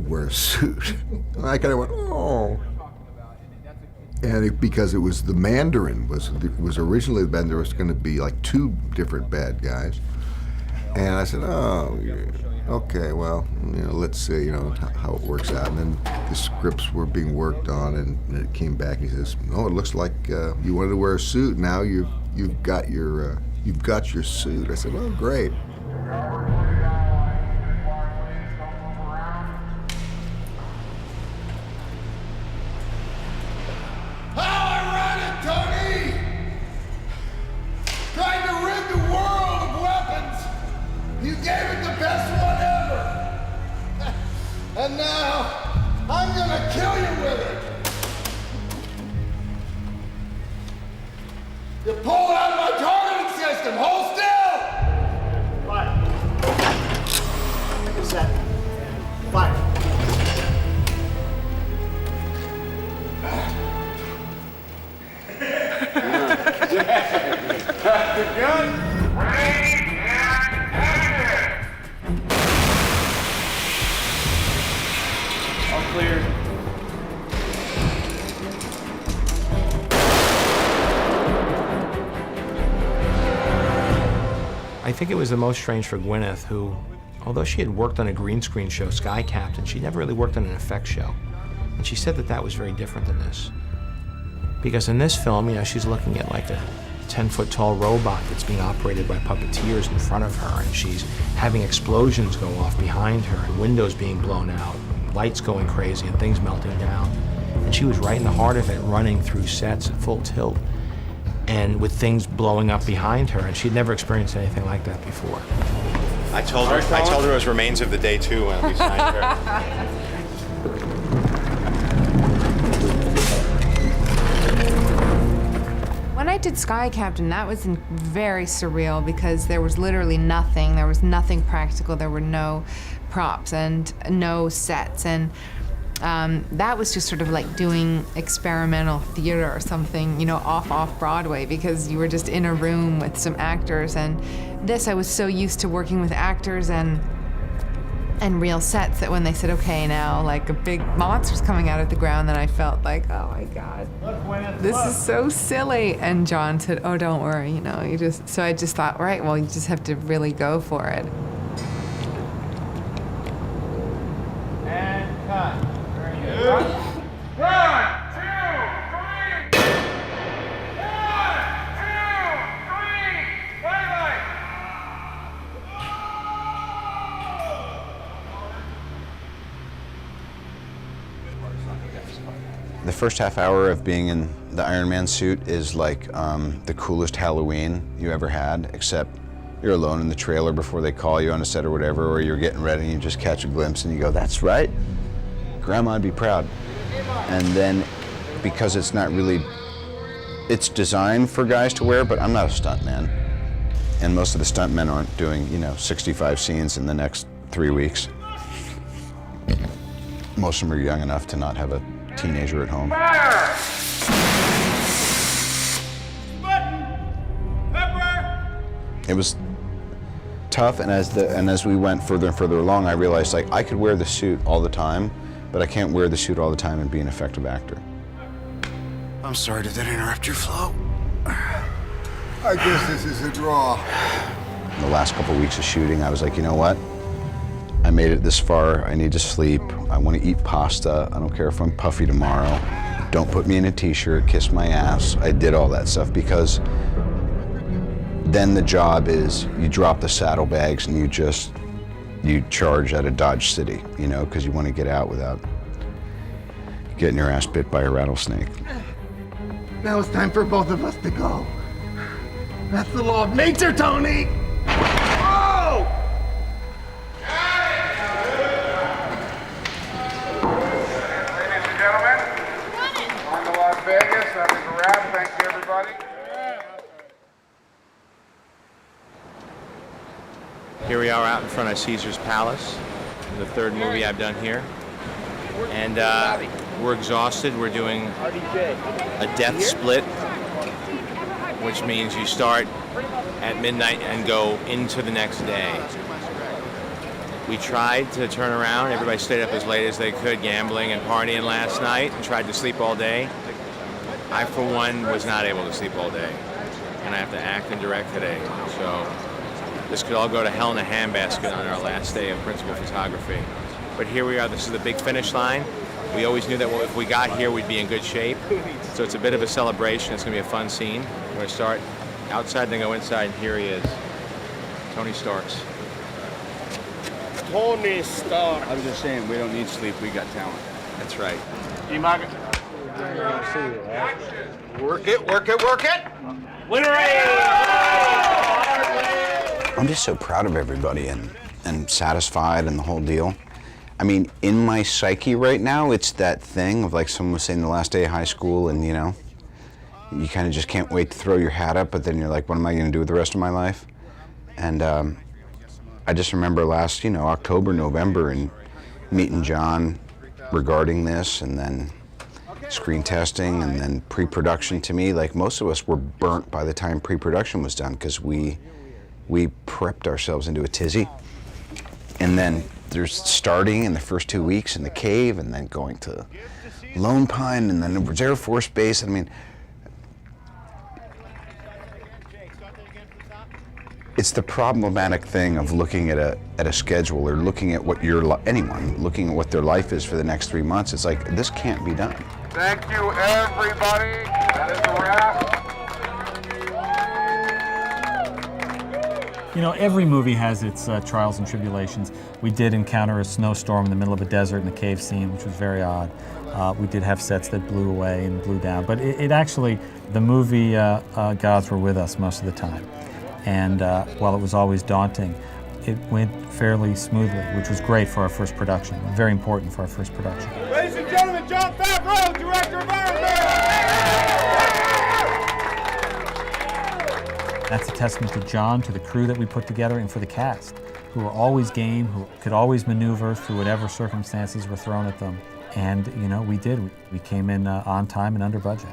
wear a suit. And I kind of went, oh. And because it was the Mandarin was originally the bad. There was going to be like 2 different bad guys, and I said, oh, okay, well, let's see, how it works out. And then the scripts were being worked on, and it came back. He says, oh, it looks like you wanted to wear a suit. Now you've got your suit. I said, oh, great. And now, I'm gonna kill you with it. You pulled out of my targeting system. Hold still. Fire. Set. Fire. Good. Clear. I think it was the most strange for Gwyneth, who, although she had worked on a green screen show, Sky Captain, she never really worked on an effects show. And she said that was very different than this. Because in this film, she's looking at like a 10-foot tall robot that's being operated by puppeteers in front of her, and she's having explosions go off behind her, and windows being blown out, lights going crazy, and things melting down. And she was right in the heart of it, running through sets at full tilt, and with things blowing up behind her, and she'd never experienced anything like that before. I told her it was remains of the day 2 when we signed her. When I did Sky Captain, that was very surreal because there was literally nothing. There was nothing practical. There were no props and no sets. And that was just sort of like doing experimental theater or something, off Broadway, because you were just in a room with some actors. And this, I was so used to working with actors and real sets that when they said, okay, now like a big monster's coming out of the ground, then I felt like, oh my God, this is so silly. And John said, oh, don't worry, so I just thought, right, well, you just have to really go for it. And cut. Very good. 1, 2, 3. 1, 2, 3. Bye-bye. The first half hour of being in the Iron Man suit is like the coolest Halloween you ever had, except you're alone in the trailer before they call you on a set or whatever, or you're getting ready and you just catch a glimpse and you go, that's right, Grandma'd be proud. And then, because it's not really, it's designed for guys to wear, but I'm not a stuntman. And most of the stuntmen aren't doing, 65 scenes in the next 3 weeks. Most of them are young enough to not have a teenager at home. Fire! Button! Pepper! It was tough, and as we went further and further along, I realized like I could wear the suit all the time, but I can't wear the suit all the time and be an effective actor. I'm sorry, did that interrupt your flow? I guess this is a draw. In the last couple of weeks of shooting, I was like, you know what? I made it this far, I need to sleep, I want to eat pasta, I don't care if I'm puffy tomorrow. Don't put me in a t-shirt, kiss my ass. I did all that stuff because then the job is you drop the saddlebags and you charge out of Dodge City, because you want to get out without getting your ass bit by a rattlesnake. Now it's time for both of us to go. That's the law of nature, Tony! Oh! Ladies and gentlemen, on to Las Vegas. That is a wrap. Thank you, everybody. Here we are out in front of Caesar's Palace, the third movie I've done here. And we're exhausted. We're doing a death split, which means you start at midnight and go into the next day. We tried to turn around. Everybody stayed up as late as they could, gambling and partying last night, and tried to sleep all day. I, for one, was not able to sleep all day, and I have to act and direct today. So this could all go to hell in a handbasket on our last day of principal photography. But here we are. This is the big finish line. We always knew that if we got here, we'd be in good shape. So it's a bit of a celebration. It's going to be a fun scene. We're going to start outside, then go inside, and here he is, Tony Starks. Tony Stark. I was just saying, we don't need sleep, we got talent. That's right. Work it, work it, work it. I'm just so proud of everybody and satisfied and the whole deal. I mean, in my psyche right now, it's that thing of like someone was saying the last day of high school, and you know, you kind of just can't wait to throw your hat up, but then you're like, what am I going to do with the rest of my life? And I just remember last, you know, October, November, and meeting John regarding this, and then screen testing, and then pre-production. To me, like, most of us were burnt by the time pre-production was done, because we prepped ourselves into a tizzy. And then there's starting in the first 2 weeks in the cave, and then going to Lone Pine, and then it was Air Force Base. I mean, it's the problematic thing of looking at a schedule, or looking at what anyone looking at what their life is for the next 3 months. It's like, this can't be done. Thank you, everybody. That is a wrap. You know, every movie has its trials and tribulations. We did encounter a snowstorm in the middle of a desert in the cave scene, which was very odd. We did have sets that blew away and blew down, but it actually, the movie gods were with us most of the time. And while it was always daunting, it went fairly smoothly, which was great for our first production, very important for our first production. Ladies and gentlemen, John Favreau, director of Iron Man. That's a testament to John, to the crew that we put together, and for the cast, who were always game, who could always maneuver through whatever circumstances were thrown at them. And, you know, we did. We came in on time and under budget.